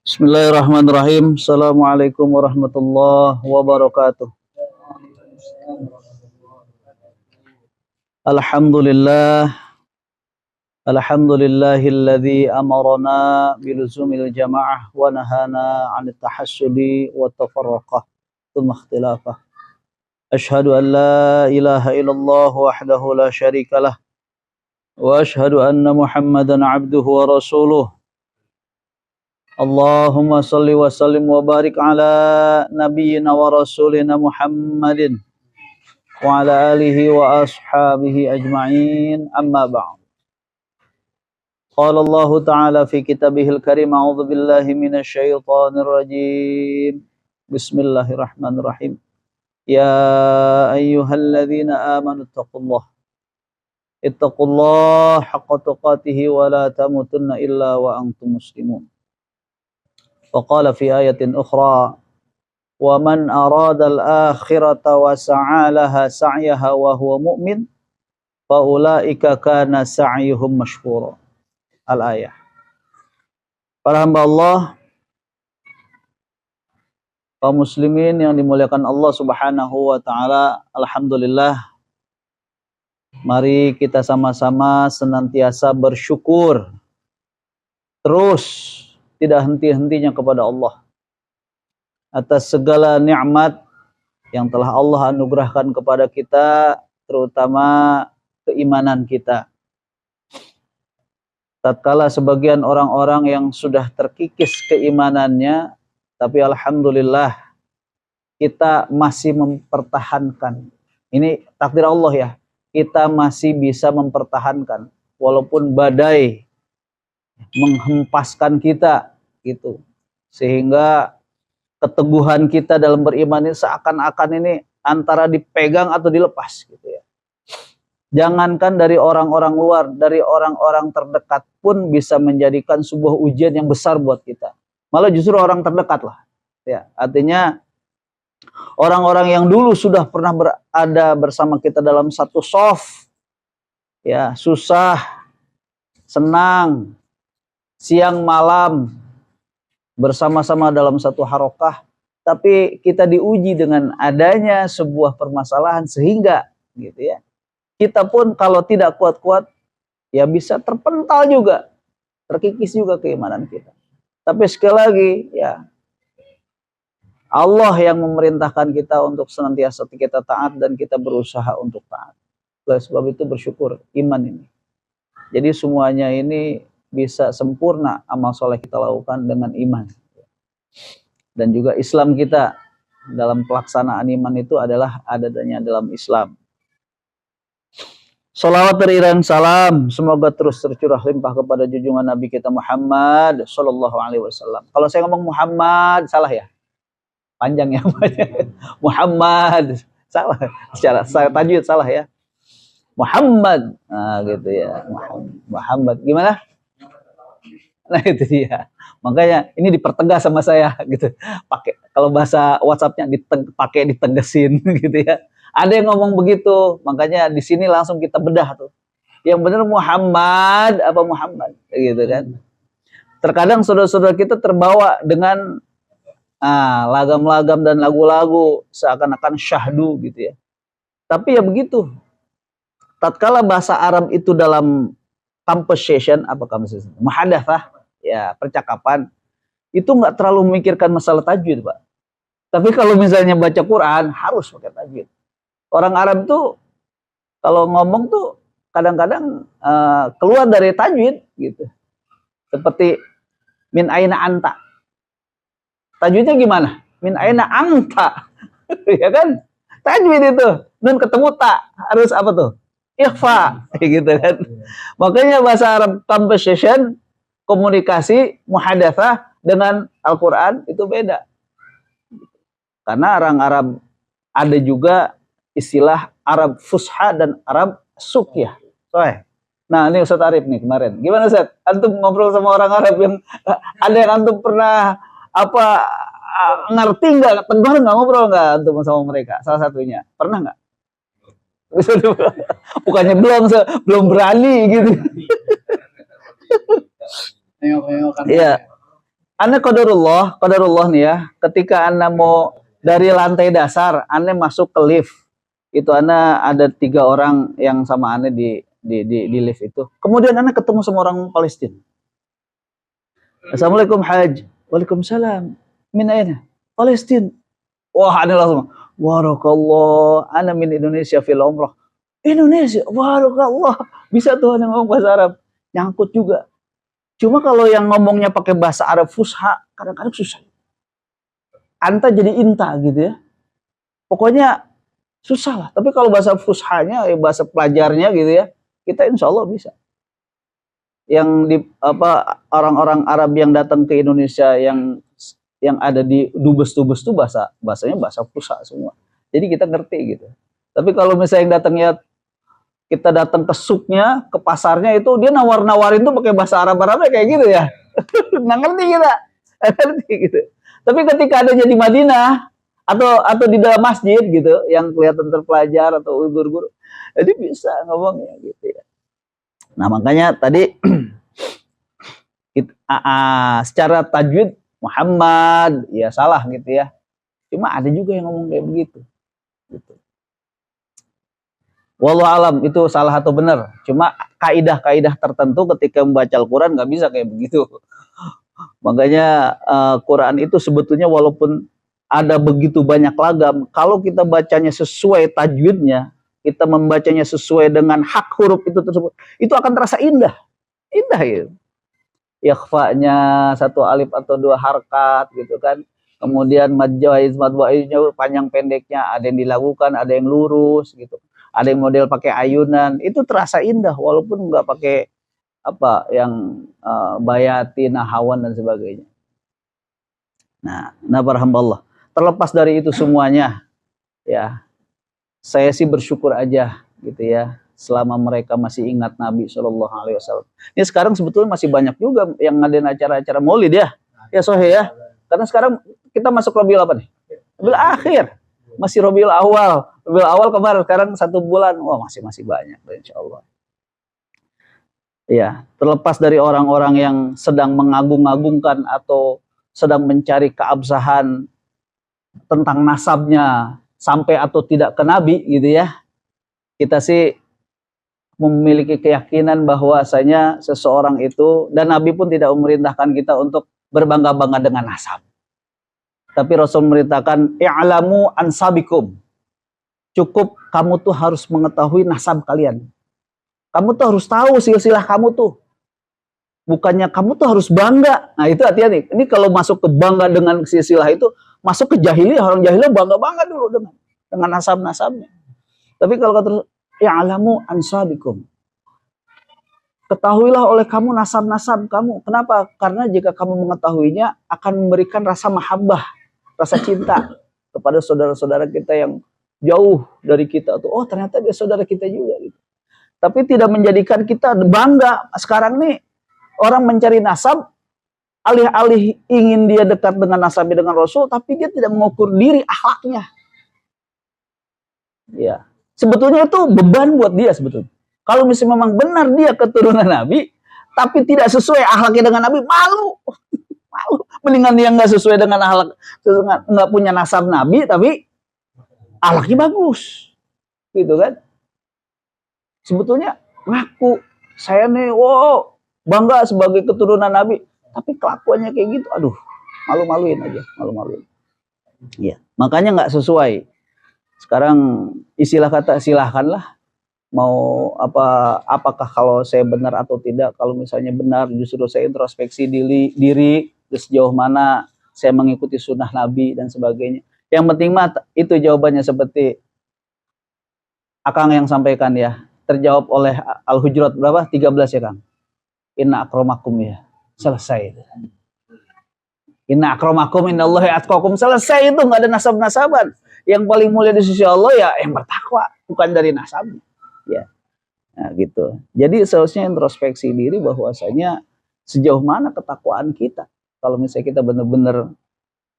Bismillahirrahmanirrahim. Assalamualaikum warahmatullahi wabarakatuh. Alhamdulillah. Alhamdulillahilladzi amarna biluzumil jamaah wa nahana 'anit tahassudi wa tafarruqah tsumma ikhtilafah. Asyhadu an la ilaha illallah wahdahu la syarikalah wa asyhadu anna Muhammadan 'abduhu wa rasuluh. Allahumma salli wa sallim wa barik ala nabiyyina wa rasulina Muhammadin wa ala alihi wa ashabihi ajma'in, amma ba'd. Qala Allah ta'ala fi kitabihil karim, a'udzu billahi minasy syaithanir rajim. Bismillahirrahmanirrahim. Ya ayyuhalladzina amanu ittaqullaha haqqa tuqatih wa la tamutunna illa wa antum muslimun. وقال في آية أخرى ومن أراد الآخرة وسعى لها سعيها وهو مؤمن فأولئك كان سعيهم مشكورا. Al-ayah. Para hamba Allah, kaum muslimin yang dimuliakan Allah Subhanahu wa taala, alhamdulillah, mari kita sama-sama senantiasa bersyukur terus, tidak henti-hentinya kepada Allah atas segala nikmat yang telah Allah anugerahkan kepada kita, terutama keimanan kita. Tatkala sebagian orang-orang yang sudah terkikis keimanannya, tapi alhamdulillah kita masih mempertahankan. Ini takdir Allah ya, kita masih bisa mempertahankan walaupun badai menghempaskan kita gitu, sehingga keteguhan kita dalam beriman ini seakan-akan ini antara dipegang atau dilepas gitu ya. Jangankan dari orang-orang luar, dari orang-orang terdekat pun bisa menjadikan sebuah ujian yang besar buat kita. Malah justru orang terdekat lah ya, artinya orang-orang yang dulu sudah pernah berada bersama kita dalam satu shaf ya, susah senang, siang malam bersama-sama dalam satu harokah, tapi kita diuji dengan adanya sebuah permasalahan sehingga gitu ya, kita pun kalau tidak kuat-kuat ya bisa terpental juga, terkikis juga keimanan kita. Tapi sekali lagi ya, Allah yang memerintahkan kita untuk senantiasa kita taat dan kita berusaha untuk taat. Oleh sebab itu bersyukur iman ini. Jadi semuanya ini bisa sempurna amal soleh kita lakukan dengan iman. Dan juga Islam kita dalam pelaksanaan iman itu adalah adanya dalam Islam. Salawat dan salam semoga terus tercurah limpah kepada junjungan Nabi kita Muhammad Sallallahu Alaihi Wasallam. Kalau saya ngomong Muhammad salah ya, panjang ya Muhammad salah, secara tajwid salah ya, Muhammad, nah gitu ya, Muhammad gimana? Nah itu dia. Makanya ini dipertegas sama saya gitu. Pakai kalau bahasa WhatsApp-nya pakai ditegesin gitu ya. Ada yang ngomong begitu. Makanya di sini langsung kita bedah tuh. Yang benar Muhammad apa Muhammad gitu kan. Terkadang saudara-saudara kita terbawa dengan lagam-lagam dan lagu-lagu seakan-akan syahdu gitu ya. Tapi ya begitu. Tatkala bahasa Arab itu dalam conversation, muhadatsah ya, percakapan, itu nggak terlalu memikirkan masalah tajwid, Pak. Tapi kalau misalnya baca Quran harus pakai tajwid. Orang Arab tuh kalau ngomong tuh kadang-kadang keluar dari tajwid gitu. Seperti min aina anta. Tajwidnya gimana? Min aina anta. Ya kan? Tajwid itu. Dan ketemu tak harus apa tuh? Ikhfa, gitu kan. Makanya bahasa Arab conversation, komunikasi, muhadatsah dengan Al-Quran itu beda. Karena orang Arab ada juga istilah Arab Fusha dan Arab Sukyah. Nah ini Ustaz Arif nih kemarin. Gimana Ustaz? Antum ngobrol sama orang Arab yang ada yang antum pernah ngerti nggak? Tegar nggak, ngobrol nggak antum sama mereka? Salah satunya. Pernah nggak? Bukannya belum berani gitu. Iya. Anda qadarullah nih ya. Ketika Anda mau dari lantai dasar, Anda masuk ke lift. Itu Anda ada 3 orang yang sama Anda di lift itu. Kemudian Anda ketemu sama orang Palestina. Assalamualaikum Haj. Waalaikumsalam. Min aina? Palestina. Wah, Anda langsung, barakallah, Ana min Indonesia fil umrah. Indonesia, barakallah. Bisa tuh Anda ngomong bahasa Arab. Nyangkut juga. Cuma kalau yang ngomongnya pakai bahasa Arab fusha, kadang-kadang susah. Anta jadi inta gitu ya. Pokoknya susah lah. Tapi kalau bahasa fushanya, bahasa pelajarnya gitu ya, kita insya Allah bisa. Yang di orang-orang Arab yang datang ke Indonesia yang ada di dubes-dubes tuh bahasanya bahasa fusha semua. Jadi kita ngerti gitu. Tapi kalau misalnya yang datangnya kita datang ke suknya, ke pasarnya itu dia nawar-nawarin tuh pakai bahasa Arab-Arabnya kayak gitu ya. Nggak ngerti kita. Ngerti gitu. Tapi ketika ada di Madinah atau di dalam masjid gitu yang kelihatan terpelajar atau guru-guru, jadi bisa ngomongnya gitu ya. Nah, makanya tadi secara tajwid Muhammad ya salah gitu ya. Cuma ada juga yang ngomong kayak begitu. Gitu. Wallahu alam itu salah atau benar. Cuma kaidah-kaidah tertentu ketika membaca Al-Quran nggak bisa kayak begitu. Makanya Quran itu sebetulnya walaupun ada begitu banyak lagam, kalau kita bacanya sesuai tajwidnya, kita membacanya sesuai dengan hak huruf itu tersebut, itu akan terasa indah. Indah ya. Ikhfa-nya 1 alif atau 2 harkat gitu kan. Kemudian madjaiz madwaiznya panjang pendeknya ada yang dilakukan, ada yang lurus gitu. Ada yang model pakai ayunan, itu terasa indah walaupun nggak pakai apa yang bayati, nahawan dan sebagainya. Nah para hamba Allah, terlepas dari itu semuanya ya, saya sih bersyukur aja gitu ya, selama mereka masih ingat Nabi Shallallahu Alaihi Wasallam. Ini sekarang sebetulnya masih banyak juga yang ngadain acara-acara maulid ya, ya Sohe ya. Karena sekarang kita masuk Rabiul apa nih? Rabiul Akhir, masih Rabiul Awal. Rabiul Awal kemarin, sekarang 1 bulan, wah masih banyak, insya Allah. Ya, terlepas dari orang-orang yang sedang mengagung-agungkan atau sedang mencari keabsahan tentang nasabnya sampai atau tidak ke Nabi gitu ya, kita sih memiliki keyakinan bahwasanya seseorang itu, dan Nabi pun tidak memerintahkan kita untuk berbangga-bangga dengan nasab. Tapi Rasul memerintahkan i'lamu ansabikum. Cukup kamu tuh harus mengetahui nasab kalian. Kamu tuh harus tahu silsilah kamu tuh. Bukannya kamu tuh harus bangga. Nah itu hati-hati. Ini kalau masuk ke bangga dengan silsilah itu, masuk ke jahiliyah. Orang jahiliyah bangga-bangga dulu dengan nasab-nasabnya. Tapi kalau kata i'lamu ansabikum. Ketahuilah oleh kamu nasab-nasab kamu. Kenapa? Karena jika kamu mengetahuinya akan memberikan rasa mahabbah, rasa cinta kepada saudara-saudara kita yang jauh dari kita tuh. Oh ternyata dia saudara kita juga gitu. Tapi tidak menjadikan kita bangga. Sekarang nih orang mencari nasab, alih-alih ingin dia dekat dengan nasabnya dengan Rasul, tapi dia tidak mengukur diri akhlaknya. Ya, sebetulnya itu beban buat dia sebetulnya. Kalau misalnya memang benar dia keturunan Nabi, tapi tidak sesuai akhlaknya dengan Nabi, malu. Malu. Mendingan dia nggak sesuai dengan akhlak, nggak punya nasab Nabi, tapi akhlaknya bagus, gitu kan? Sebetulnya ngaku saya nih, wow, bangga sebagai keturunan Nabi, tapi kelakuannya kayak gitu, aduh, malu-maluin aja, malu-maluin. Iya, makanya nggak sesuai. Sekarang istilah kata silahkanlah mau apakah kalau saya benar atau tidak. Kalau misalnya benar, justru saya introspeksi diri sejauh mana saya mengikuti sunnah Nabi dan sebagainya. Yang penting mah itu jawabannya seperti Akang yang sampaikan ya. Terjawab oleh Al-Hujurat berapa? 13 ya Kang. Inna akramakum ya. Selesai. Inna akramakum innallahi atqakum. Selesai itu, nggak ada nasab-nasaban. Yang paling mulia di sisi Allah ya yang bertakwa, bukan dari nasab. Ya. Nah, gitu. Jadi seharusnya introspeksi diri bahwasanya sejauh mana ketakwaan kita. Kalau misalnya kita benar-benar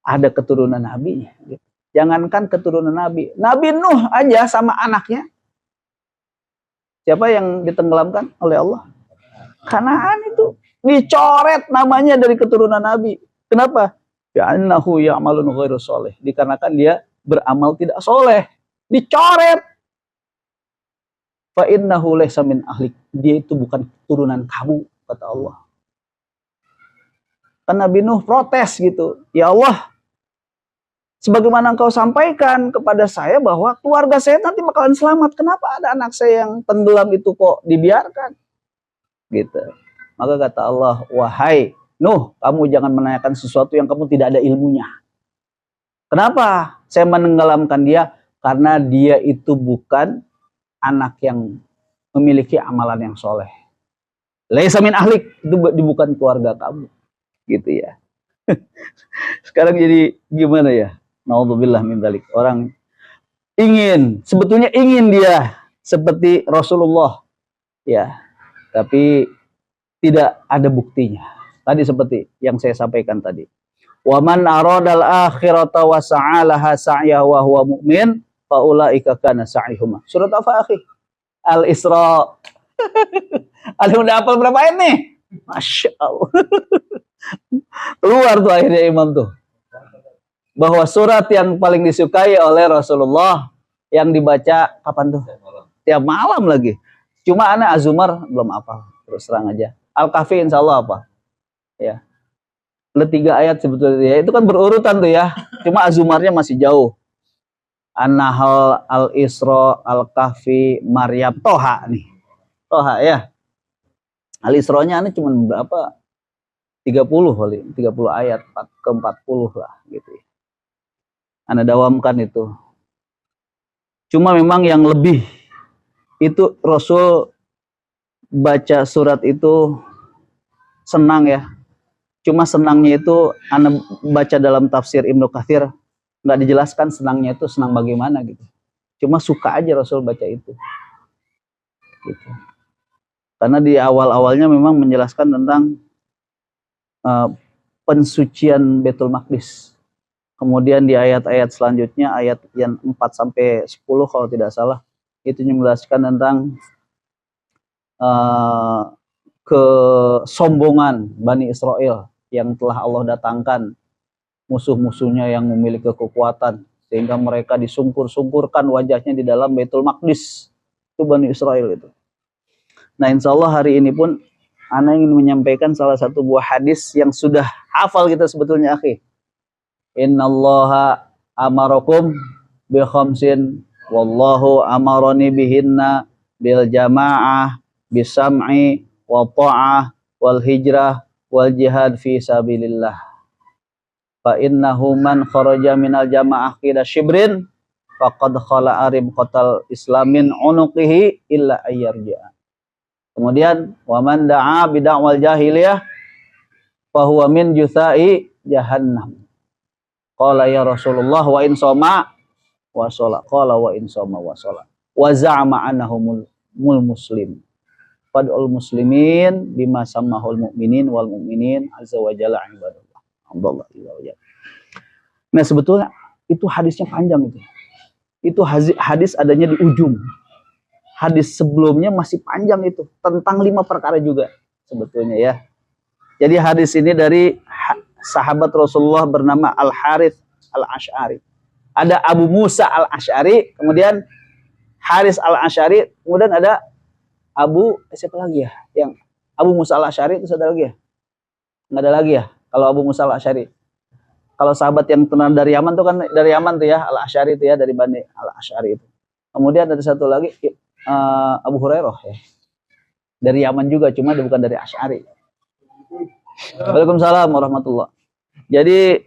ada keturunan Nabi. Gitu. Jangankan keturunan Nabi. Nabi Nuh aja sama anaknya. Siapa yang ditenggelamkan oleh Allah? Kanaan itu. dicoret namanya dari keturunan Nabi. Kenapa? Ya'annahu ya'malun ghairu soleh. Dikarenakan dia beramal tidak soleh. Dicoret. Fa innahu laysa min ahlik. Dia itu bukan keturunan kamu, kata Allah. Kan Nabi Nuh protes gitu. Ya Allah, sebagaimana engkau sampaikan kepada saya bahwa keluarga saya nanti bakalan selamat. Kenapa ada anak saya yang tenggelam itu kok dibiarkan? Gitu. Maka kata Allah, wahai Nuh, kamu jangan menanyakan sesuatu yang kamu tidak ada ilmunya. Kenapa saya menenggelamkan dia? Karena dia itu bukan anak yang memiliki amalan yang soleh. Laisa min ahlik, itu bukan keluarga kamu. Gitu ya. Sekarang jadi gimana ya? Naudzubillah min dzalik. Orang sebetulnya ingin dia seperti Rasulullah. Ya. Tapi tidak ada buktinya. Tadi seperti yang saya sampaikan tadi. Wa man aradal akhirata wa sa'alaha sa'ya wa huwa mu'min fa ulaika kana sa'ihum. Surat apa, akhi? Al-Isra. Ada udah hafal berapa ayat nih? Masya Allah. Keluar tuh akhirnya imam tuh. Bahwa surat yang paling disukai oleh Rasulullah yang dibaca kapan tuh? Tiap malam lagi. Cuma ana Az-Zumar belum hafal. Terus terang aja. Al-Kahfi insya Allah apa? Ya. Ada 3 ayat sebetulnya. Ya, itu kan berurutan tuh ya. Cuma Az-Zumarnya masih jauh. An-Nahl, Al-Isra, Al-Kahfi, Maryam, Toha nih. Toha ya. Al-Isra-nya ini cuma berapa? 30 kali. 30 ayat. Ke 40 lah gitu ya. Anda dawamkan itu. Cuma memang yang lebih itu Rasul baca surat itu senang ya. Cuma senangnya itu Anda baca dalam tafsir Ibnu Katsir nggak dijelaskan senangnya itu senang bagaimana gitu. Cuma suka aja Rasul baca itu. Gitu. Karena di awal-awalnya memang menjelaskan tentang pensucian Baitul Maqdis. Kemudian di ayat-ayat selanjutnya, ayat yang 4 sampai 10 kalau tidak salah, itu menjelaskan tentang kesombongan Bani Israel yang telah Allah datangkan musuh-musuhnya yang memiliki kekuatan sehingga mereka disungkur-sungkurkan wajahnya di dalam Baitul Maqdis. Itu Bani Israel itu. Nah, insya Allah hari ini pun Ana ingin menyampaikan salah satu buah hadis yang sudah hafal kita sebetulnya, akhi. Innallaha amarakum bi khamsin wallahu amarani bihinna bil jamaah bisam'i wa ta'ah wal hijrah wal jihad fi sabilillah. Fa innahu man kharaja minal jamaah qida shibrin faqad khala arim qatal islamin unuqihi illa ayyarja. Kemudian wa man da'a bid'awal jahiliyah fa huwa min juthai jahannam. Qala ya Rasulullah wa in soma wa sholat. Qala wa in soma wa sholat. Wa za'ama annahumul muslim. Fad'ul muslimin bima sammahul mu'minin wal mu'minin azza wa jalla ibadallah. Alhamdulillah. Nah, sebetulnya itu hadisnya panjang itu. Itu hadis adanya di ujung. Hadis sebelumnya masih panjang itu. Tentang 5 perkara juga sebetulnya ya. Jadi hadis ini dari sahabat Rasulullah bernama Al-Harith Al-Ash'ari. Ada Abu Musa Al-Ash'ari, kemudian Haris Al-Ash'ari, kemudian ada siapa lagi ya? Yang Abu Musa Al-Ash'ari itu ada lagi ya? Nggak ada lagi ya? Kalau Abu Musa Al-Ash'ari. Kalau sahabat yang tenang dari Yaman tuh kan dari Yaman tuh ya, Al-Ash'ari itu ya, dari Bani Al-Ash'ari itu. Kemudian ada satu lagi Abu Hurairah ya. Dari Yaman juga, cuma dia bukan dari Ash'ari. Waalaikumsalam warahmatullah. Jadi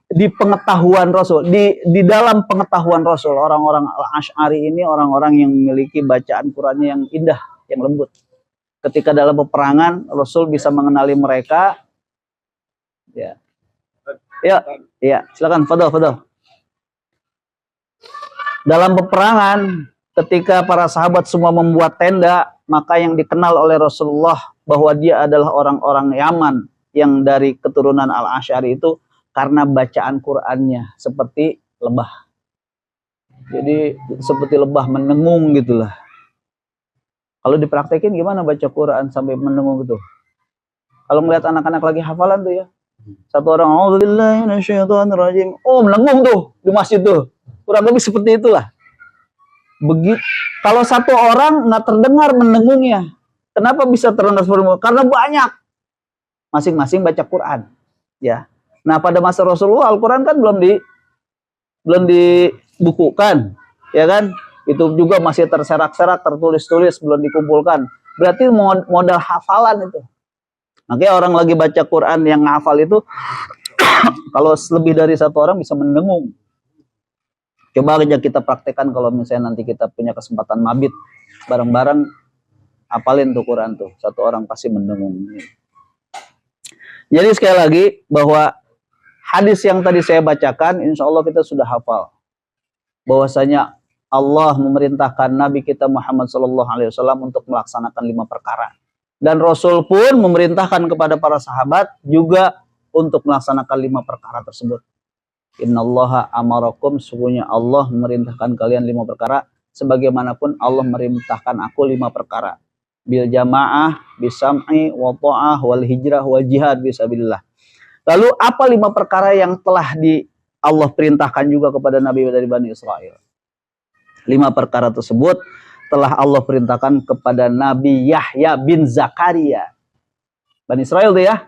di pengetahuan Rasul, di dalam pengetahuan Rasul, orang-orang Al-Ash'ari ini orang-orang yang memiliki bacaan Qur'annya yang indah, yang lembut. Ketika dalam peperangan, Rasul bisa mengenali mereka. Ya. Ya, silakan, fadhal. Dalam peperangan, ketika para sahabat semua membuat tenda, maka yang dikenal oleh Rasulullah bahwa dia adalah orang-orang Yaman yang dari keturunan Al-Ash'ari itu karena bacaan Qur'annya seperti lebah. Jadi seperti lebah menengung gitulah. Kalau dipraktekin gimana baca Quran sampai mendengung gitu? Kalau ngeliat anak-anak lagi hafalan tuh ya, satu orang, "A'udzubillahi minasyaitonirrajim." Oh, mendengung tuh di masjid tuh. Kurang lebih seperti itulah. Begitu. Kalau satu orang nggak terdengar mendengungnya, kenapa bisa terdengar? Karena banyak. Masing-masing baca Quran, ya. Nah, pada masa Rasulullah Al-Quran kan belum dibukukan, ya kan? Itu juga masih terserak-serak, tertulis-tulis, belum dikumpulkan. Berarti modal hafalan itu. Makanya orang lagi baca Quran yang ngafal itu, kalau lebih dari satu orang bisa mendengung. Coba aja kita praktekkan kalau misalnya nanti kita punya kesempatan mabit bareng-bareng, hafalin tuh Quran tuh. Satu orang pasti mendengung. Jadi sekali lagi bahwa hadis yang tadi saya bacakan, insya Allah kita sudah hafal. Bahwasanya Allah memerintahkan Nabi kita Muhammad SAW untuk melaksanakan 5 perkara. Dan Rasul pun memerintahkan kepada para sahabat juga untuk melaksanakan 5 perkara tersebut. Innallaha amarakum, sesungguhnya Allah memerintahkan kalian 5 perkara. Sebagaimanapun Allah memerintahkan aku 5 perkara. Bil jamaah, bisam'i, wa ta'ah, wal hijrah, wal jihad, bisabilillah. Lalu apa 5 perkara yang telah Allah perintahkan juga kepada Nabi dari Bani Israel? 5 perkara tersebut telah Allah perintahkan kepada Nabi Yahya bin Zakaria. Bani Israel tuh ya.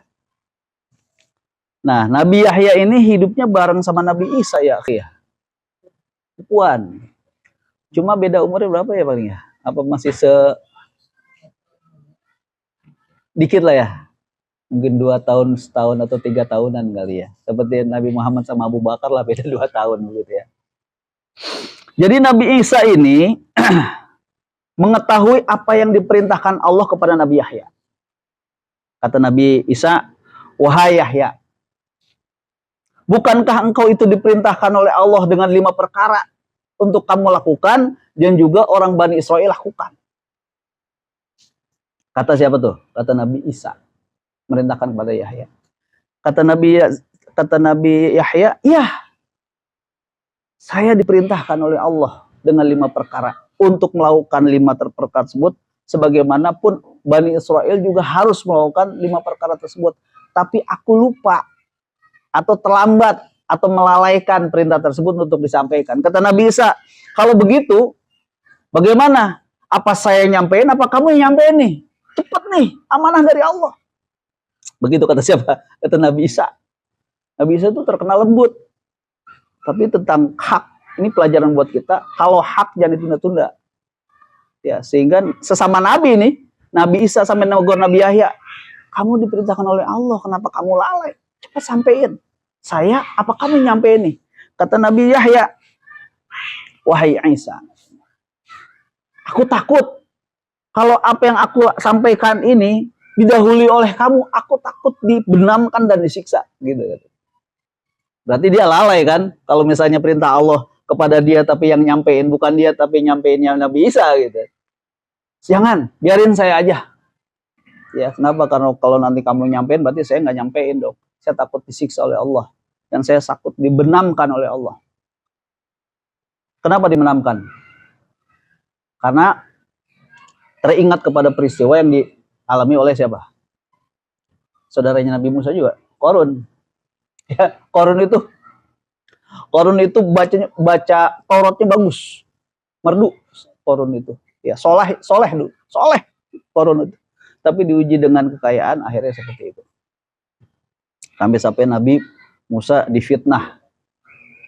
Nah, Nabi Yahya ini hidupnya bareng sama Nabi Isa ya. Puan. Cuma beda umurnya berapa ya paling ya? Apa masih dikit lah ya? Mungkin 2 tahun, setahun atau 3 tahunan kali ya. Seperti Nabi Muhammad sama Abu Bakar lah, beda 2 tahun begitu ya. Jadi Nabi Isa ini mengetahui apa yang diperintahkan Allah kepada Nabi Yahya. Kata Nabi Isa, "Wahai Yahya, bukankah engkau itu diperintahkan oleh Allah dengan 5 perkara untuk kamu lakukan dan juga orang Bani Israel lakukan?" Kata siapa tuh? Kata Nabi Isa, merintahkan kepada Yahya. Kata Nabi Yahya, "Iya, saya diperintahkan oleh Allah dengan 5 perkara untuk melakukan 5 perkara tersebut. Sebagaimanapun Bani Israel juga harus melakukan 5 perkara tersebut. Tapi aku lupa atau terlambat atau melalaikan perintah tersebut untuk disampaikan." Kata Nabi Isa, "Kalau begitu, bagaimana? Apa saya nyampein, apa kamu yang nyampein nih? Cepat nih, amanah dari Allah." Begitu kata siapa? Kata Nabi Isa. Nabi Isa itu terkenal lembut. Tapi tentang hak, ini pelajaran buat kita. Kalau hak jangan ditunda-tunda. Ya, sehingga sesama Nabi ini, Nabi Isa sampai negur Nabi Yahya, "Kamu diperintahkan oleh Allah, kenapa kamu lalai? Cepat sampein. Saya, apa kamu nyampein nih?" Kata Nabi Yahya, "Wahai Isa, aku takut kalau apa yang aku sampaikan ini didahului oleh kamu, aku takut dibenamkan dan disiksa." Gitu. Berarti dia lalai kan? Kalau misalnya perintah Allah kepada dia tapi yang nyampein bukan dia tapi nyampeinnya Nabi Isa gitu. Jangan, biarin saya aja. Ya, kenapa? Karena kalau nanti kamu nyampein berarti saya nggak nyampein dong. Saya takut disiksa oleh Allah dan saya takut dibenamkan oleh Allah. Kenapa dibenamkan? Karena teringat kepada peristiwa yang dialami oleh siapa? Saudaranya Nabi Musa juga, Qarun. Ya, Qarun itu baca Tauratnya bagus, merdu Qarun itu. Ya, soleh Qarun itu. Tapi diuji dengan kekayaan, akhirnya seperti itu. Sampai Nabi Musa difitnah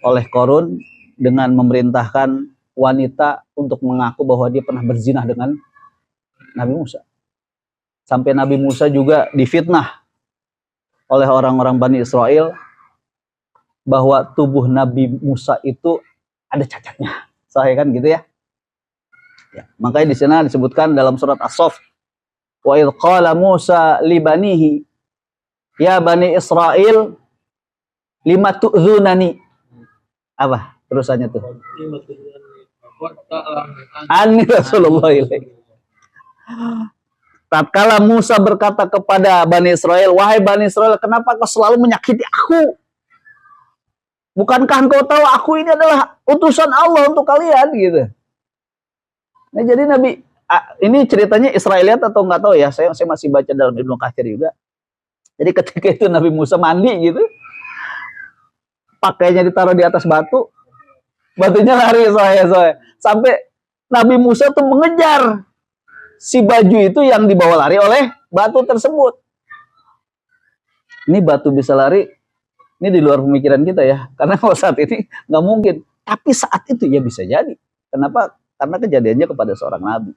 oleh Qarun dengan memerintahkan wanita untuk mengaku bahwa dia pernah berzinah dengan Nabi Musa. Sampai Nabi Musa juga difitnah oleh orang-orang Bani Israel bahwa tubuh Nabi Musa itu ada cacatnya. Sahih kan gitu ya? Ya, makanya di sana disebutkan dalam surat As-Saff, "Wa idz qala Musa li banihi ya Bani Israel lima tu'dzunani." Apa terusannya tuh? Ani Rasulullah ilaihi. Tatkala Musa berkata kepada Bani Israel, "Wahai Bani Israel, kenapa kau selalu menyakiti aku? Bukankah engkau tahu aku ini adalah utusan Allah untuk kalian?" Gitu. Nah, jadi ini ceritanya Israeliat atau nggak tahu ya, saya masih baca dalam Ibnu Katsir juga. Jadi ketika itu Nabi Musa mandi gitu, pakainya ditaruh di atas batu, batunya lari sampai Nabi Musa tuh mengejar si baju itu yang dibawa lari oleh batu tersebut. Ini batu bisa lari, ini di luar pemikiran kita ya, karena kalau saat ini nggak mungkin. Tapi saat itu ya bisa jadi. Kenapa? Karena kejadiannya kepada seorang nabi.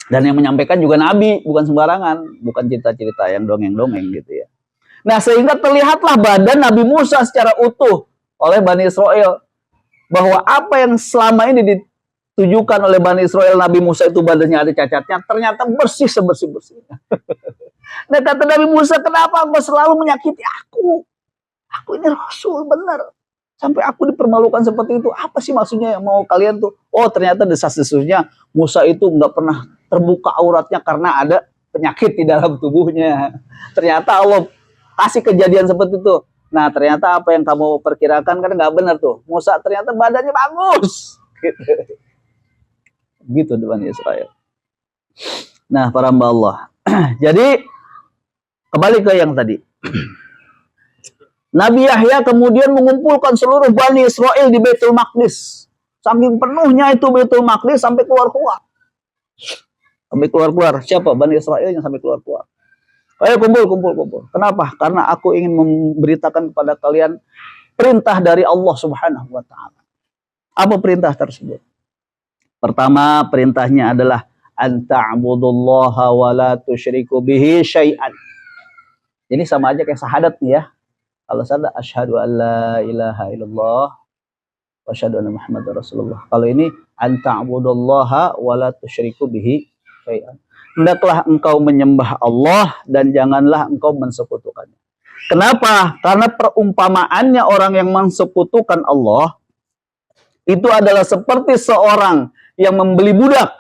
Dan yang menyampaikan juga nabi, bukan sembarangan, bukan cerita-cerita yang dongeng-dongeng gitu ya. Nah, sehingga terlihatlah badan Nabi Musa secara utuh oleh Bani Israel. Bahwa apa yang selama ini ditujukan oleh Bani Israel, Nabi Musa itu badannya ada cacatnya, ternyata bersih sebersih-bersihnya. Nah, kata Nabi Musa, kenapa engkau selalu menyakiti aku? Aku ini Rasul, benar. Sampai aku dipermalukan seperti itu. Apa sih maksudnya yang mau kalian tuh? Oh, ternyata desas-desusnya Musa itu nggak pernah terbuka auratnya karena ada penyakit di dalam tubuhnya. Ternyata Allah kasih kejadian seperti itu. Nah, ternyata apa yang kamu perkirakan kan nggak benar tuh. Musa ternyata badannya bagus. Gitu depan Israel. Nah, para hamba Allah. Jadi, kembali ke yang tadi. Nabi Yahya kemudian mengumpulkan seluruh Bani Israel di Baitul Maqdis. Saking penuhnya itu Baitul Maqdis sampai keluar-keluar. Sampai keluar-keluar. Siapa? Bani Israel yang sampai keluar-keluar. Ayo kumpul. Kenapa? Karena aku ingin memberitakan kepada kalian perintah dari Allah Subhanahu wa taala. Apa perintah tersebut? Pertama, perintahnya adalah an ta'budullaha wa la tusyriku bihi syai'an. Jadi sama aja kayak syahadat nih ya. Kalau saya asyhadu an la ilaha illallah wa asyhadu anna Muhammadar Rasulullah. Kalau ini an ta'budullaha wa la tusyriku bihi syai'an. Hendaklah engkau menyembah Allah dan janganlah engkau mensekutukannya. Kenapa? Karena perumpamaannya orang yang mensekutukan Allah itu adalah seperti seorang yang membeli budak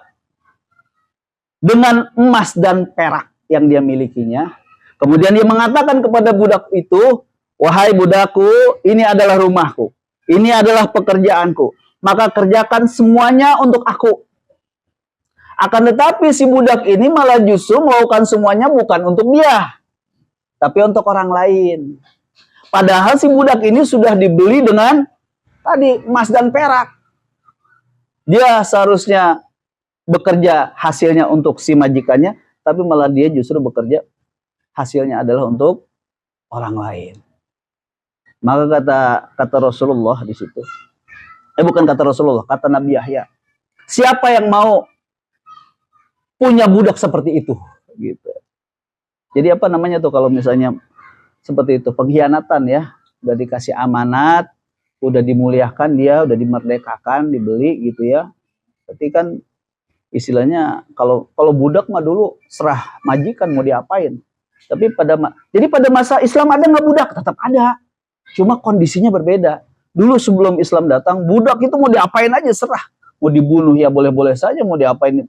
dengan emas dan perak yang dia milikinya. Kemudian dia mengatakan kepada budak itu, wahai budakku, ini adalah rumahku. Ini adalah pekerjaanku. Maka kerjakan semuanya untuk aku. Akan tetapi si budak ini malah justru melakukan semuanya bukan untuk dia, tapi untuk orang lain. Padahal si budak ini sudah dibeli dengan tadi emas dan perak. Dia seharusnya bekerja hasilnya untuk si majikannya, tapi malah dia justru bekerja hasilnya adalah untuk orang lain. Maka kata Rasulullah di situ. Bukan kata Rasulullah, kata Nabi Yahya. Siapa yang mau punya budak seperti itu gitu. Jadi apa namanya tuh kalau misalnya seperti itu, pengkhianatan ya. Udah dikasih amanat, udah dimuliakan dia, udah dimerdekakan, dibeli gitu ya. Berarti kan istilahnya kalau budak mah dulu serah majikan mau diapain. Tapi jadi pada masa Islam ada nggak budak? Tetap ada. Cuma kondisinya berbeda. Dulu sebelum Islam datang, budak itu mau diapain aja serah. Mau dibunuh ya boleh-boleh saja, mau diapain.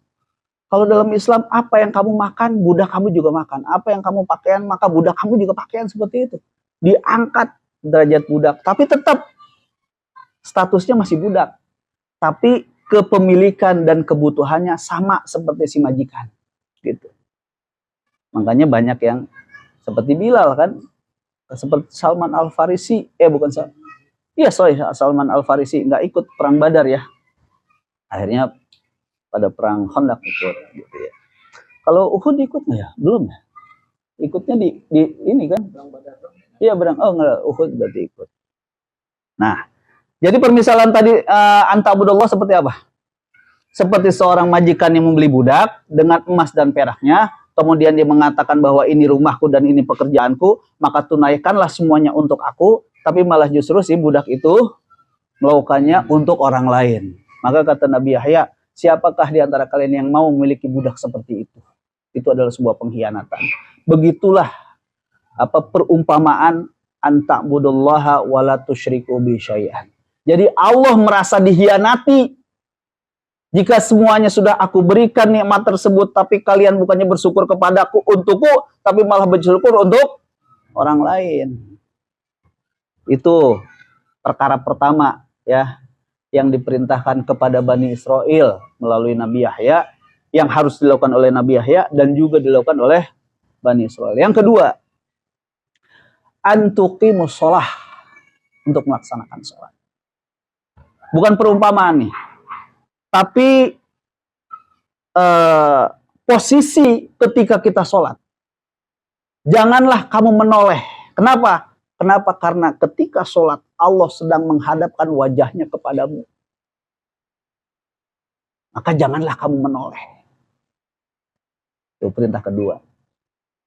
Kalau dalam Islam, apa yang kamu makan, budak kamu juga makan. Apa yang kamu pakaian, maka budak kamu juga pakaian, seperti itu. Diangkat derajat budak, tapi tetap statusnya masih budak. Tapi kepemilikan dan kebutuhannya sama seperti si majikan. Gitu. Makanya banyak yang seperti Bilal kan, seperti Salman Al-Farisi, Salman Al-Farisi nggak ikut perang Badar ya. Akhirnya pada perang Khandaq ikut gitu ya. Kalau Uhud ikut nggak ya? Belum ya. Ikutnya di ini kan? Iya enggak, Uhud berarti ikut. Nah, jadi permisalan tadi anta'budallah seperti apa? Seperti seorang majikan yang membeli budak dengan emas dan peraknya, kemudian dia mengatakan bahwa ini rumahku dan ini pekerjaanku, maka tunaikanlah semuanya untuk aku, tapi malah justru si budak itu melakukannya untuk orang lain. Maka kata Nabi Yahya, siapakah di antara kalian yang mau memiliki budak seperti itu? Itu adalah sebuah pengkhianatan. Begitulah perumpamaan anta'budullaha wa la tusyriku bi syai'an. Jadi Allah merasa dihianati jika semuanya sudah aku berikan nikmat tersebut, tapi kalian bukannya bersyukur kepadaku untukku, tapi malah bersyukur untuk orang lain. Itu perkara pertama ya. yang diperintahkan kepada Bani Israel melalui Nabi Yahya, yang harus dilakukan oleh Nabi Yahya dan juga dilakukan oleh Bani Israel. Yang kedua, antuqimus shalah, untuk melaksanakan sholat. Bukan perumpamaan nih, tapi posisi ketika kita sholat. Janganlah kamu menoleh. Kenapa? Kenapa? Karena ketika sholat Allah sedang menghadapkan wajahnya kepadamu. Maka janganlah kamu menoleh. Itu perintah kedua.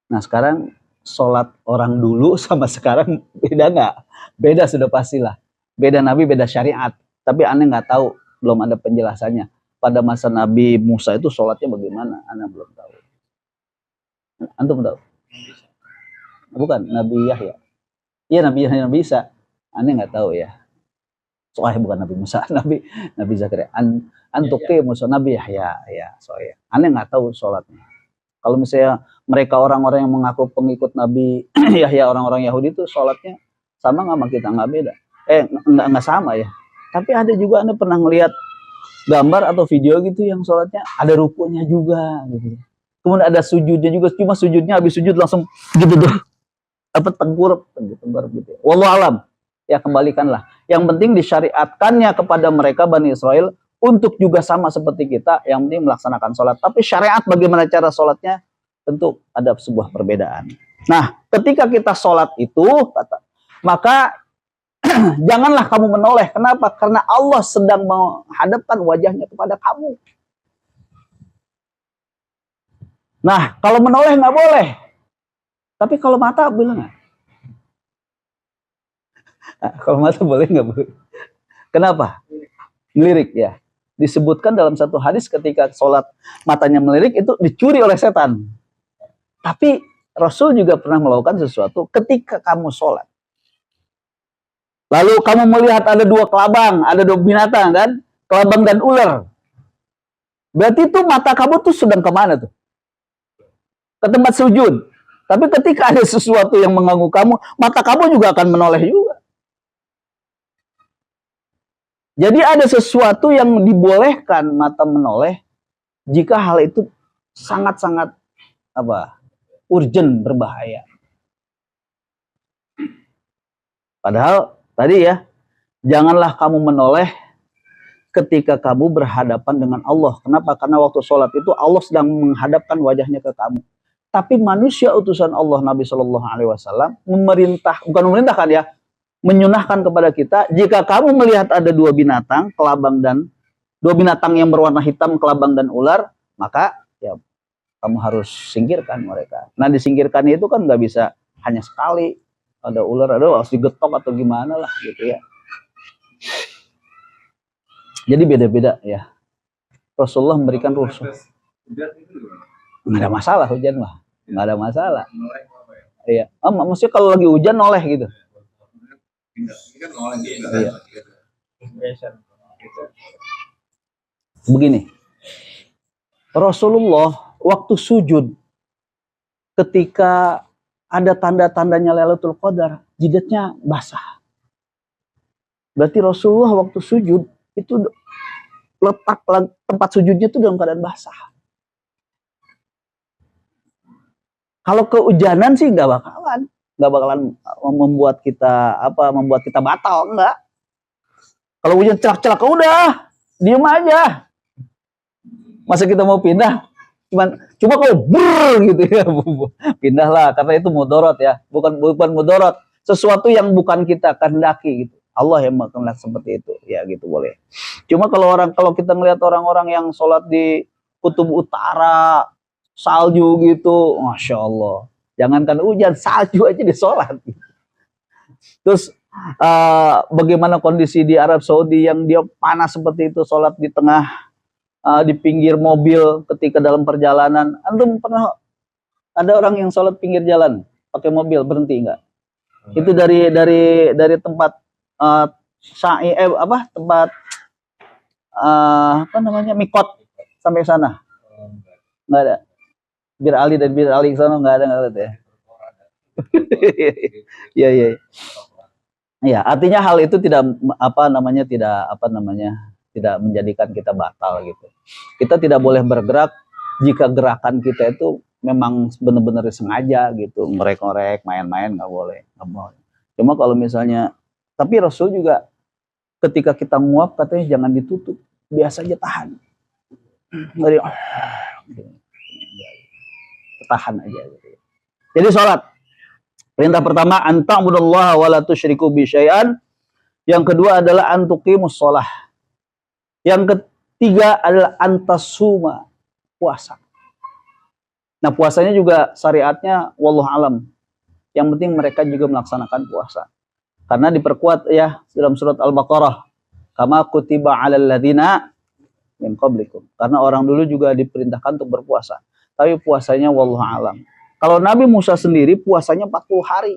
Nah sekarang sholat orang dulu sama sekarang beda nggak? Beda sudah pastilah. Beda Nabi, beda syariat. Tapi aneh nggak tahu, belum ada penjelasannya. Pada masa Nabi Musa itu sholatnya bagaimana? Aneh belum tahu. Antum tahu? Bukan, Nabi Yahya. Iya Nabi Yahya, Nabi Isa. Aneh nggak tahu ya. Soalnya bukan Nabi Musa, Nabi Zakaria. Antuqi Musa, Nabi Yahya. Ya, soalnya. Aneh nggak tahu sholatnya. Kalau misalnya mereka orang-orang yang mengaku pengikut Nabi Yahya, orang-orang Yahudi itu sholatnya sama nggak sama kita? Nggak beda. Nggak sama ya. Tapi ada juga Anda pernah ngelihat gambar atau video gitu yang sholatnya ada rukunya juga gitu. Kemudian ada sujudnya juga, cuma sujudnya habis sujud langsung gitu tuh. Apa tengkurap gitu. Wallahu alam. Ya kembalikanlah. Yang penting disyariatkannya kepada mereka Bani Israel untuk juga sama seperti kita, yang penting melaksanakan sholat. Tapi syariat bagaimana cara sholatnya tentu ada sebuah perbedaan. Nah, ketika kita sholat itu, maka janganlah kamu menoleh. Kenapa? Karena Allah sedang menghadapkan wajahnya kepada kamu. Nah, kalau menoleh nggak boleh. Tapi kalau mata boleh nggak? Nah, kalau mata boleh nggak boleh? Kenapa? Melirik ya. Disebutkan dalam satu hadis ketika sholat matanya melirik itu dicuri oleh setan. Tapi Rasul juga pernah melakukan sesuatu ketika kamu sholat. Lalu kamu melihat ada dua kelabang, ada dua binatang kan? Kelabang dan ular. Berarti itu mata kamu tuh sedang kemana tuh? Ke tempat sujud. Tapi ketika ada sesuatu yang mengganggu kamu, mata kamu juga akan menoleh juga. Jadi ada sesuatu yang dibolehkan mata menoleh jika hal itu sangat-sangat urgent, berbahaya. Padahal tadi ya, janganlah kamu menoleh ketika kamu berhadapan dengan Allah. Kenapa? Karena waktu sholat itu Allah sedang menghadapkan wajahnya ke kamu. Tapi manusia utusan Allah Nabi Shallallahu Alaihi Wasallam bukan memerintahkan ya, menyunahkan kepada kita, jika kamu melihat ada dua binatang, kelabang dan dua binatang yang berwarna hitam, kelabang dan ular, maka ya kamu harus singkirkan mereka. Nah disingkirkan itu kan nggak bisa hanya sekali, ada ular, ada harus digetok atau gimana lah gitu ya. Jadi beda-beda ya. Rasulullah memberikan rusuh. Nggak ada masalah hujan mah, nggak ada masalah. Iya. Maksudnya kalau lagi hujan noleh gitu. Iya. Begini, Rasulullah waktu sujud ketika ada tanda-tandanya Lailatul Qadar, jidatnya basah. Berarti Rasulullah waktu sujud itu letak tempat sujudnya itu dalam keadaan basah. Kalau kehujanan sih nggak bakalan membuat kita batal, enggak. Kalau hujan celak-celak udah diem aja. Masa kita mau pindah cuma kalau gitu ya, pindahlah karena itu mudorot ya, bukan mudorot, sesuatu yang bukan kita kehendaki gitu. Allah yang berkehendak seperti itu ya gitu boleh. Cuma kalau kita melihat orang-orang yang sholat di kutub utara, salju gitu, masya Allah. Jangankan hujan, salju aja di sholat. Terus bagaimana kondisi di Arab Saudi yang dia panas seperti itu, sholat di tengah di pinggir mobil ketika dalam perjalanan. Antum pernah ada orang yang sholat pinggir jalan pakai mobil berhenti enggak? Itu dari tempat tempat mikot sampai sana nggak ada. Bir Ali dan Bir Ali ke sana nggak ada ya. Iya. Ya, artinya hal itu tidak tidak menjadikan kita batal gitu. Kita tidak boleh bergerak jika gerakan kita itu memang benar-benar sengaja gitu, ngorek-ngorek, main-main nggak boleh, nggak boleh. Cuma kalau misalnya, tapi Rasul juga ketika kita nguap katanya jangan ditutup, biasa aja tahan. Dari tahan aja gitu. Jadi sholat. Perintah pertama anta'budallaha wa la tusyriku bi syai'an. Yang kedua adalah antuqimus shalah. Yang ketiga adalah antasuma, puasa. Nah, puasanya juga syariatnya wallahu alam. Yang penting mereka juga melaksanakan puasa. Karena diperkuat ya dalam surat Al-Baqarah, kama kutiba 'alal ladzina min qablikum. Karena orang dulu juga diperintahkan untuk berpuasa. Tapi puasanya wallahu alam. Kalau Nabi Musa sendiri puasanya 40 hari.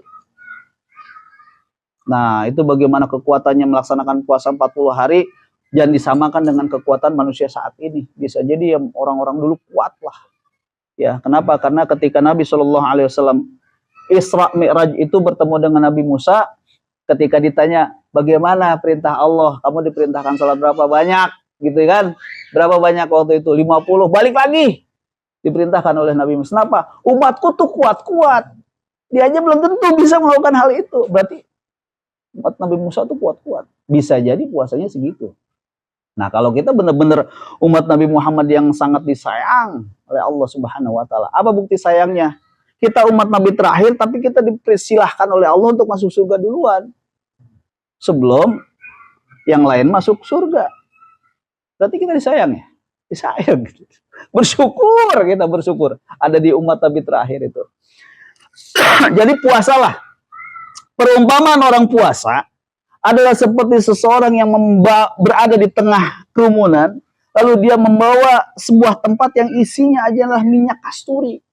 Nah, itu bagaimana kekuatannya melaksanakan puasa 40 hari, jangan disamakan dengan kekuatan manusia saat ini. Bisa jadi yang orang-orang dulu kuat lah. Ya, kenapa? Karena ketika Nabi SAW Isra Mi'raj itu bertemu dengan Nabi Musa, ketika ditanya, bagaimana perintah Allah? Kamu diperintahkan sholat berapa banyak? Gitu kan? Berapa banyak waktu itu? 50. Balik lagi. Diperintahkan oleh Nabi Musa. Kenapa? Umatku tuh kuat-kuat. Dia aja belum tentu bisa melakukan hal itu. Berarti umat Nabi Musa tuh kuat-kuat. Bisa jadi puasanya segitu. Nah, kalau kita benar-benar umat Nabi Muhammad yang sangat disayang oleh Allah Subhanahu wa taala. Apa bukti sayangnya? Kita umat Nabi terakhir tapi kita dipersilahkan oleh Allah untuk masuk surga duluan. Sebelum yang lain masuk surga. Berarti kita disayang ya? Disayang. Bersyukur, kita bersyukur ada di umat Nabi terakhir itu. Jadi puasalah. Perumpamaan orang puasa adalah seperti seseorang yang berada di tengah kerumunan, lalu dia membawa sebuah tempat yang isinya adalah minyak kasturi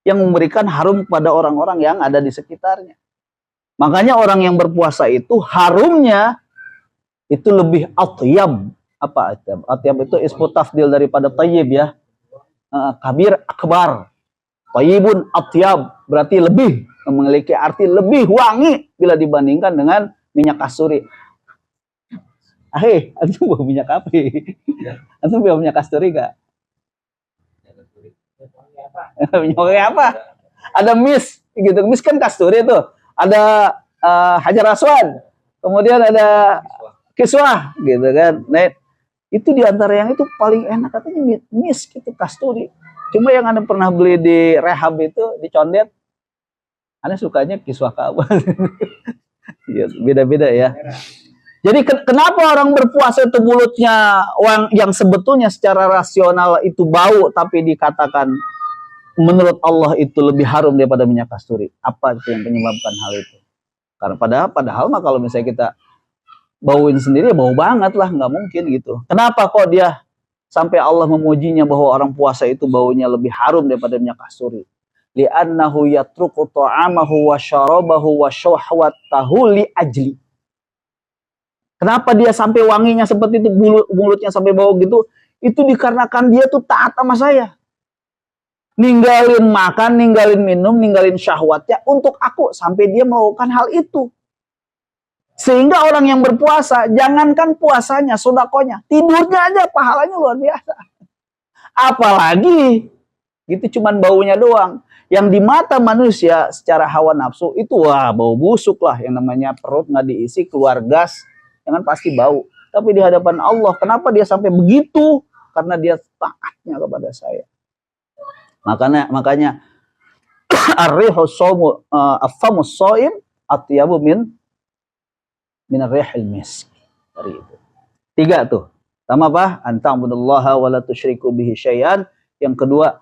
yang memberikan harum kepada orang-orang yang ada di sekitarnya. Makanya orang yang berpuasa itu harumnya itu lebih atyab. Apa atyab? Atyab itu ismu tafdil daripada tayyib ya. Kabir akbar. Tayyibun atyab berarti lebih, memiliki arti lebih wangi bila dibandingkan dengan minyak kasturi. Antum bawa minyak apa? Antum bawa minyak kasturi gak? Minyak apa? Ada mis, gitu. Mis kan kasturi tuh. Ada hajar aswad. Kemudian ada kiswah, gitu kan. Nah, itu diantara yang itu paling enak katanya mis gitu, kasturi. Cuma yang Anda pernah beli di rehab itu, di condet, Anda sukanya kiswah Ka'bah. Ya, beda-beda ya. Jadi kenapa orang berpuasa itu mulutnya yang sebetulnya secara rasional itu bau, tapi dikatakan menurut Allah itu lebih harum daripada minyak kasturi? Apa itu yang menyebabkan hal itu? Karena padahal mah kalau misalnya kita bauin sendiri bau banget lah, nggak mungkin gitu. Kenapa kok dia sampai Allah memujinya bahwa orang puasa itu baunya lebih harum daripada minyak kasturi? Li'annahu yatruku ta'amahu wa syarabahu wa syahwatahu li ajli. Kenapa dia sampai wanginya seperti itu, mulutnya sampai bau gitu? Itu dikarenakan dia tuh taat sama saya. Ninggalin makan, ninggalin minum, ninggalin syahwatnya untuk aku sampai dia melakukan hal itu. Sehingga orang yang berpuasa, jangankan puasanya, sedekahnya, tidurnya aja pahalanya luar biasa. Apalagi gitu cuman baunya doang. Yang di mata manusia secara hawa nafsu itu wah bau busuk lah, yang namanya perut nggak diisi keluar gas, jangan pasti bau. Tapi di hadapan Allah, kenapa dia sampai begitu? Karena dia taatnya kepada saya. Makanya ar-rihu shaumu afamus shaim atyabu min ar-rihil misk. Dari itu. 3 tuh. Pertama apa? Anta'budallaha wa la tusyriku bihi syai'an. Yang kedua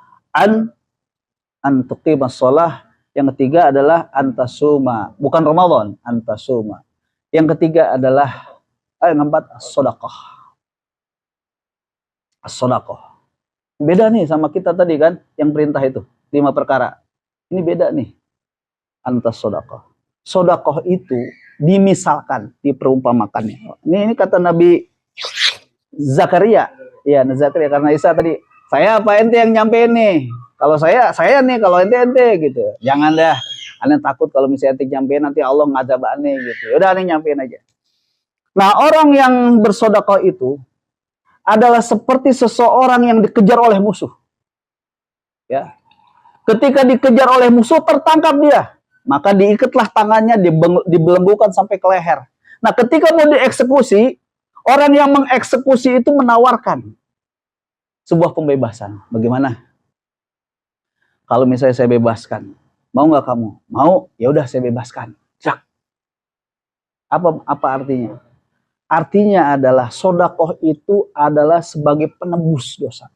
tuqimas shalah. Yang ketiga adalah antasuma, bukan Ramadan, antasuma. Yang ketiga adalah yang keempat as-shadaqah. As-shadaqah. Beda nih sama kita tadi kan, yang perintah itu 5 perkara. Ini beda nih. Antas-shadaqah. Shadaqah itu dimisalkan, diperumpamakannya. Ini kata Nabi Zakaria. Ya, Zakaria karena Isa tadi, saya apa ente yang nyampein nih? Kalau saya nih, kalau ente gitu. Jangan dah. Aneh takut kalau misalnya ente nyampein nanti Allah ngadab aneh gitu. Ya udah aneh nyampein aja. Nah, orang yang bersedekah itu adalah seperti seseorang yang dikejar oleh musuh. Ya. Ketika dikejar oleh musuh, tertangkap dia. Maka diikatlah tangannya, dibelenggukan sampai ke leher. Nah, ketika mau dieksekusi, orang yang mengeksekusi itu menawarkan sebuah pembebasan. Bagaimana? Kalau misalnya saya bebaskan, mau nggak kamu? Mau? Ya udah saya bebaskan. Jak. Apa artinya? Artinya adalah sodakoh itu adalah sebagai penebus dosa.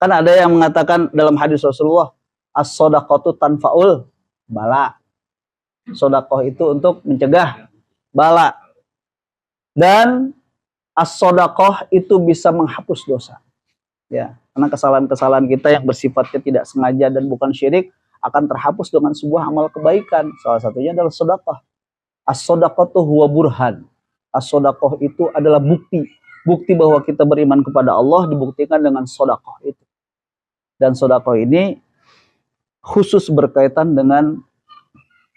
Kan ada yang mengatakan dalam hadis Rasulullah, as-sodakotu tanfaul bala. Sodakoh itu untuk mencegah bala. Dan as-sodakoh itu bisa menghapus dosa. Ya, karena kesalahan-kesalahan kita yang bersifatnya tidak sengaja dan bukan syirik akan terhapus dengan sebuah amal kebaikan. Salah satunya adalah sodakoh. As-sodakotu huwa burhan. As-sodakoh itu adalah bukti. Bukti bahwa kita beriman kepada Allah dibuktikan dengan sodakoh itu. Dan sodakoh ini khusus berkaitan dengan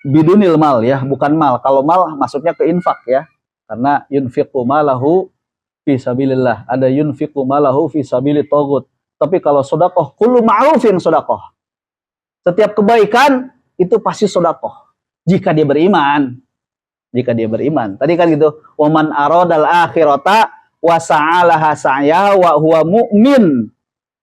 bidunil mal ya, bukan mal. Kalau mal masuknya ke infak ya. Karena yunfiqu malahu fi sabilillah. Ada yunfiqu malahu fi sabilit taghut. Tapi kalau sodakoh, kullu ma'rufin sodakoh. Setiap kebaikan itu pasti sodakoh. Jika dia beriman. Jika dia beriman. Tadi kan gitu. Waman aradal akhirata wa sa'alaha sa'ya wa huwa mu'min.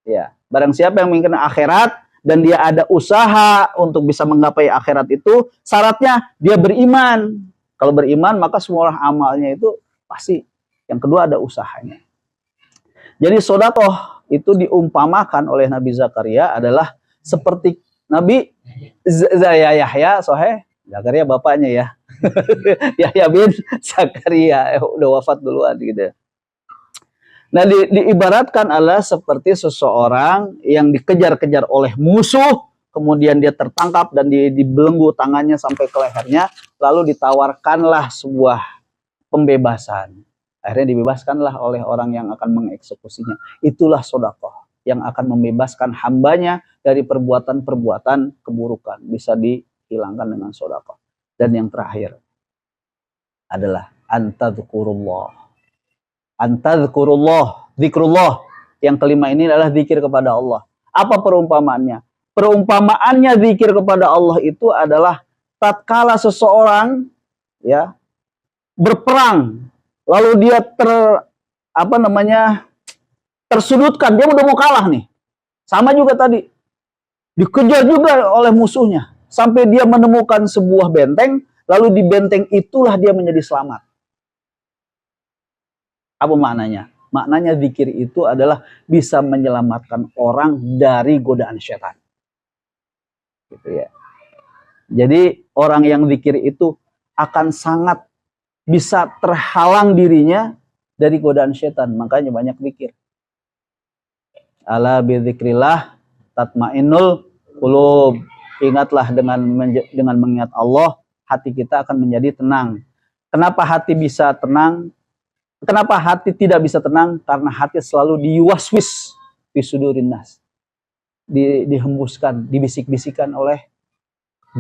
Ya, barang siapa yang menginginkan akhirat dan dia ada usaha untuk bisa menggapai akhirat itu, syaratnya dia beriman. Kalau beriman maka semua amalnya itu pasti. Yang kedua ada usahanya. Jadi sodakoh itu diumpamakan oleh Nabi Zakaria adalah seperti Nabi Yahya, Soheh. Zakaria bapaknya ya. Yahya bin Zakaria udah wafat duluan gitu. Nah, diibaratkan adalah seperti seseorang yang dikejar-kejar oleh musuh, kemudian dia tertangkap dan dibelenggu tangannya sampai ke lehernya, lalu ditawarkanlah sebuah pembebasan. Akhirnya dibebaskanlah oleh orang yang akan mengeksekusinya. Itulah sodakoh yang akan membebaskan hambanya dari perbuatan-perbuatan keburukan. Bisa dihilangkan dengan sodakoh. Dan yang terakhir adalah antadzukurullah. Antadzukurullah, zikrullah. Yang kelima ini adalah zikir kepada Allah. Apa perumpamaannya? Perumpamaannya zikir kepada Allah itu adalah tatkala seseorang ya berperang, lalu dia tersudutkan, dia udah mau kalah nih. Sama juga tadi, dikejar juga oleh musuhnya sampai dia menemukan sebuah benteng, lalu di benteng itulah dia menjadi selamat. Apa maknanya? Maknanya zikir itu adalah bisa menyelamatkan orang dari godaan setan. Gitu ya. Jadi orang yang zikir itu akan sangat bisa terhalang dirinya dari godaan setan. Makanya banyak zikir. Ala bidzikrillah tatmainnul qulub. Ingatlah dengan mengingat Allah, hati kita akan menjadi tenang. Kenapa hati bisa tenang? Kenapa hati tidak bisa tenang? Karena hati selalu diwaswis di sudurin nas. Dihembuskan, dibisik-bisikan oleh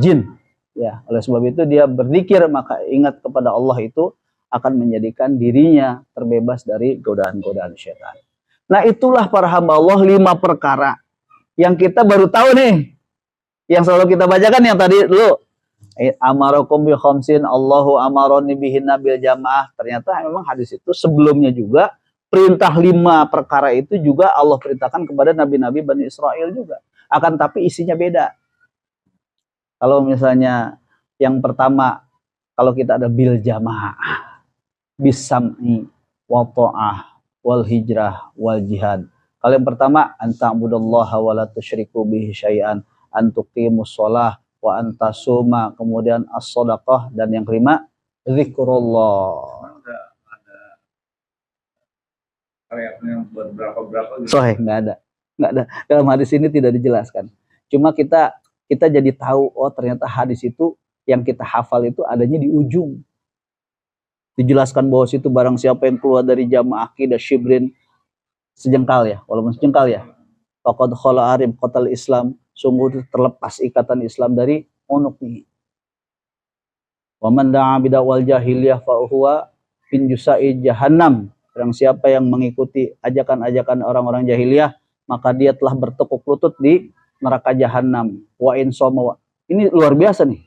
jin. Ya, oleh sebab itu dia berzikir, maka ingat kepada Allah itu akan menjadikan dirinya terbebas dari godaan-godaan syaitan. Nah, itulah para hamba Allah 5 perkara yang kita baru tahu nih. Yang selalu kita bacakan yang tadi dulu. Amarakum bi khamsin Allahu amaroni bihinna bil jamaah. Ternyata memang hadis itu sebelumnya juga perintah 5 perkara itu juga Allah perintahkan kepada nabi-nabi Bani Israel juga. Akan tapi isinya beda. Kalau misalnya yang pertama, kalau kita ada bil jamaah, bisam'i wa ta'ah wal hijrah wal jihad. Kalau yang pertama, anta'budallaha wa la tusyriku bihi syai'an, antuqimus shalah wa antasuma, kemudian as-sadaqah, dan yang kelima zikrullah. Ada ayatnya berapa gitu. Soalnya nggak ada dalam hadis ini, tidak dijelaskan. Cuma kita jadi tahu, oh ternyata hadis itu yang kita hafal itu adanya di ujung. Dijelaskan bahwa situ barang siapa yang keluar dari jamaah aqidah syibrin sejengkal ya, walaupun sejengkal ya, faqad khala arib qatal Islam, sungguh terlepas ikatan Islam dari unuqihi. Wa man da'a bid'awal jahiliyah fa huwa fin jusai jahannam. Barang siapa yang mengikuti ajakan-ajakan orang-orang jahiliyah, maka dia telah bertekuk lutut di neraka jahanam. Wa in shoma. Ini luar biasa nih.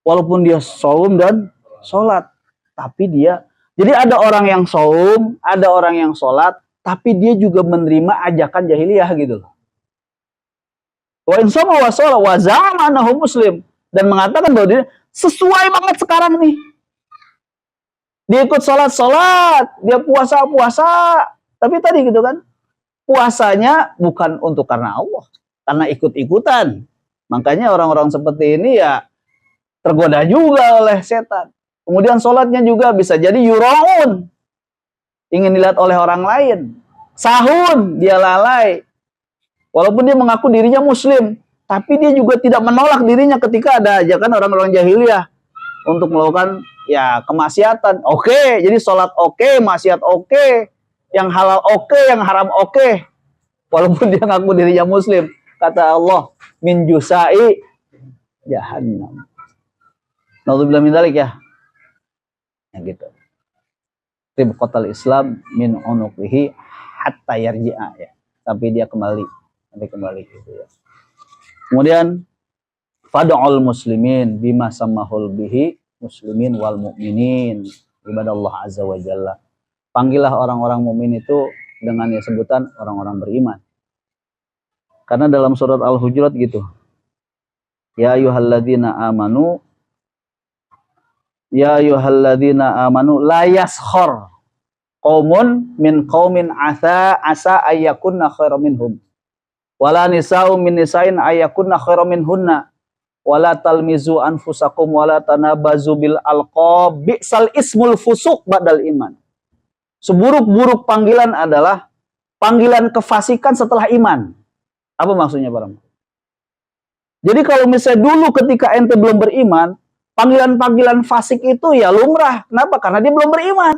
Walaupun dia saum dan sholat, tapi dia, jadi ada orang yang saum, ada orang yang sholat, tapi dia juga menerima ajakan jahiliyah gitu loh. Wa in shoma wa sholat wa za'ama annahu muslim, dan mengatakan bahwa dia sesuai banget sekarang nih. Dia ikut sholat, dia puasa, tapi tadi gitu kan, puasanya bukan untuk karena Allah, karena ikut-ikutan. Makanya orang-orang seperti ini ya tergoda juga oleh setan. Kemudian sholatnya juga bisa jadi yuraun, ingin dilihat oleh orang lain. Sahun, dia lalai. Walaupun dia mengaku dirinya muslim, tapi dia juga tidak menolak dirinya ketika ada ajakan orang-orang jahiliyah untuk melakukan ya kemaksiatan. Oke, jadi sholat oke, maksiat oke, yang halal oke, yang haram oke. Walaupun dia ngaku dirinya muslim, kata Allah, min jusai jahannam. Naudzubillah min dzalik ya. Ya gitu. Tibqatal Islam min unuqihi hatta yarji'a ya. Sampai dia kembali, gitu ya. Kemudian fad'ul muslimin bima samahul bihi muslimin wal mu'minin ibadallah azza wa jalla. Panggillah orang-orang mukmin itu dengan ya sebutan orang-orang beriman. Karena dalam surat Al-Hujurat gitu. Ya ayyuhalladzina amanu la yaskhar qaumun min qaumin asa ayyakunna khairam minhum wala nisa'un min nisa'in ayyakunna khairam minhunna wala talmizu anfusakum wala tanabazu bil alqab bi'sal ismul fusuq ba'dal iman. Seburuk-buruk panggilan adalah panggilan kefasikan setelah iman. Apa maksudnya, Pak? Jadi kalau misalnya dulu ketika ente belum beriman, panggilan-panggilan fasik itu ya lumrah. Kenapa? Karena dia belum beriman.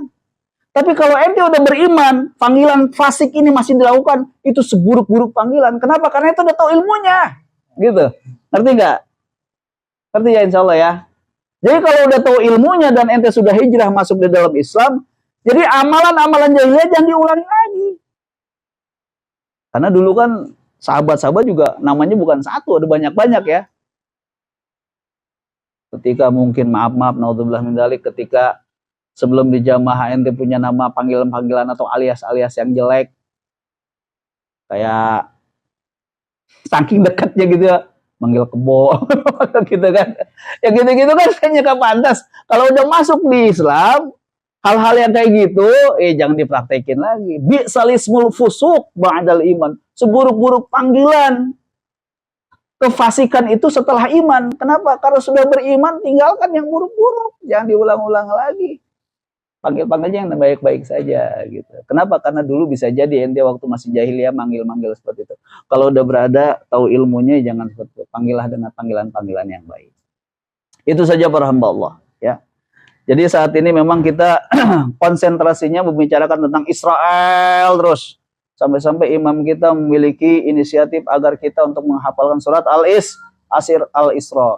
Tapi kalau ente udah beriman, panggilan fasik ini masih dilakukan, itu seburuk-buruk panggilan. Kenapa? Karena itu udah tahu ilmunya. Gitu. Ngerti nggak? Ngerti ya insya Allah ya. Jadi kalau udah tahu ilmunya dan ente sudah hijrah masuk di dalam Islam, jadi amalan-amalan jahiliyah jangan diulangi lagi. Karena dulu kan sahabat-sahabat juga namanya bukan satu, ada banyak-banyak ya. Ketika mungkin maaf naudzubillah min dzalik, ketika sebelum dijamaah ente punya nama panggilan-panggilan atau alias-alias yang jelek, kayak saking dekatnya gitu ya, manggil kebo gitu kan, ya gitu-gitu kan kayaknya gak pantas. Kalau udah masuk di Islam, hal-hal yang kayak gitu jangan dipraktekin lagi. Bi'sal ismul fusuq ba'dal iman. Seburuk-buruk panggilan kefasikan itu setelah iman. Kenapa? Karena sudah beriman, tinggalkan yang buruk-buruk, jangan diulang-ulang lagi. Panggil-panggilnya yang baik-baik saja gitu. Kenapa? Karena dulu bisa jadi ente waktu masih jahiliyah manggil-manggil seperti itu. Kalau udah berada, tahu ilmunya, jangan seperti itu. Panggillah dengan panggilan-panggilan yang baik. Itu saja para hamba Allah ya. Jadi saat ini memang kita konsentrasinya membicarakan tentang Israel terus. Sampai-sampai imam kita memiliki inisiatif agar kita untuk menghafalkan surat Al-Isra.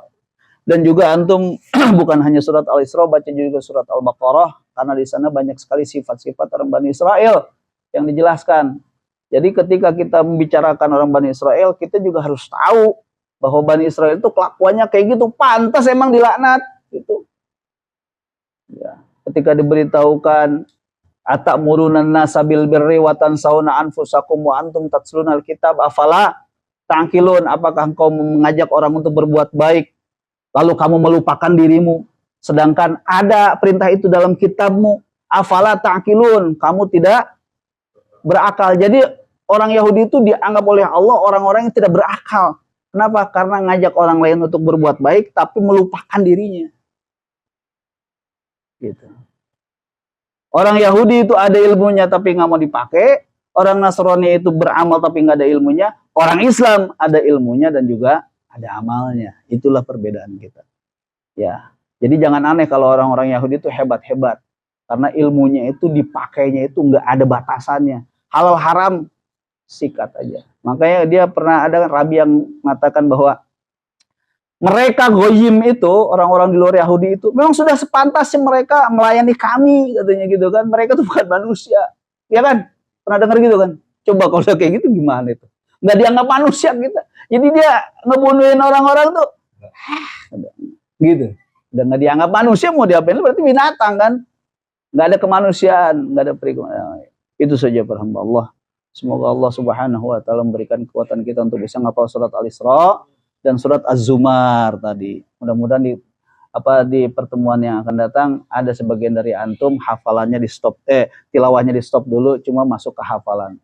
Dan juga antum bukan hanya surat Al-Isra, baca juga surat Al-Baqarah, karena di sana banyak sekali sifat-sifat orang Bani Israel yang dijelaskan. Jadi ketika kita membicarakan orang Bani Israel, kita juga harus tahu bahwa Bani Israel itu kelakuannya kayak gitu, pantas emang dilaknat gitu. Ya, ketika diberitahukan atamuruna nasa bil birri wa tansawna anfusakum wa antum tatlunal kitab afala ta'qilun, apakah engkau mengajak orang untuk berbuat baik lalu kamu melupakan dirimu, sedangkan ada perintah itu dalam kitabmu, afala ta'qilun, kamu tidak berakal. Jadi orang Yahudi itu dianggap oleh Allah orang-orang yang tidak berakal. Kenapa? Karena ngajak orang lain untuk berbuat baik tapi melupakan dirinya. Gitu. Orang Yahudi itu ada ilmunya tapi nggak mau dipakai. Orang Nasrani itu beramal tapi nggak ada ilmunya. Orang Islam ada ilmunya dan juga ada amalnya. Itulah perbedaan kita. Ya, jadi jangan aneh kalau orang-orang Yahudi itu hebat-hebat. Karena ilmunya itu dipakainya itu nggak ada batasannya. Halal haram sikat aja. Makanya dia pernah ada rabi yang mengatakan bahwa Mereka goyim itu, orang-orang di luar Yahudi itu, memang sudah sepantasnya mereka melayani kami, katanya gitu kan. Mereka tuh bukan manusia. Ya kan? Pernah dengar gitu kan? Coba kalau kayak gitu gimana itu? Nggak dianggap manusia kita. Jadi dia ngebunuhin orang-orang tuh. Gitu. Udah nggak dianggap manusia, mau diapain? Berarti binatang kan? Nggak ada kemanusiaan, nggak ada perikemanusiaan. Itu saja para hamba Allah. Semoga Allah Subhanahu wa taala memberikan kekuatan kita untuk bisa ngapal surat Al-Isra dan surat Az-Zumar tadi. Mudah-mudahan di pertemuan yang akan datang ada sebagian dari antum hafalannya di stop, tilawahnya di stop dulu, cuma masuk ke hafalan.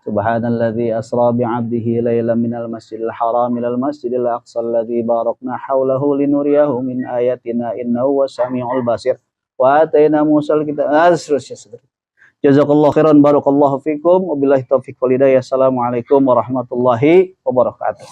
Subhanalladzi asra bi'abdihi lailan minal masjidil haram ilal masjidil aqsa alladzi barakna haulahu linuriyahu min ayatina innahu wasami'ul basir. Wa atayna Musal kitab. Jazakallahu khairan, barakallahu fikum, wabillahi taufiq wal hidayah. Assalamualaikum warahmatullahi wabarakatuh.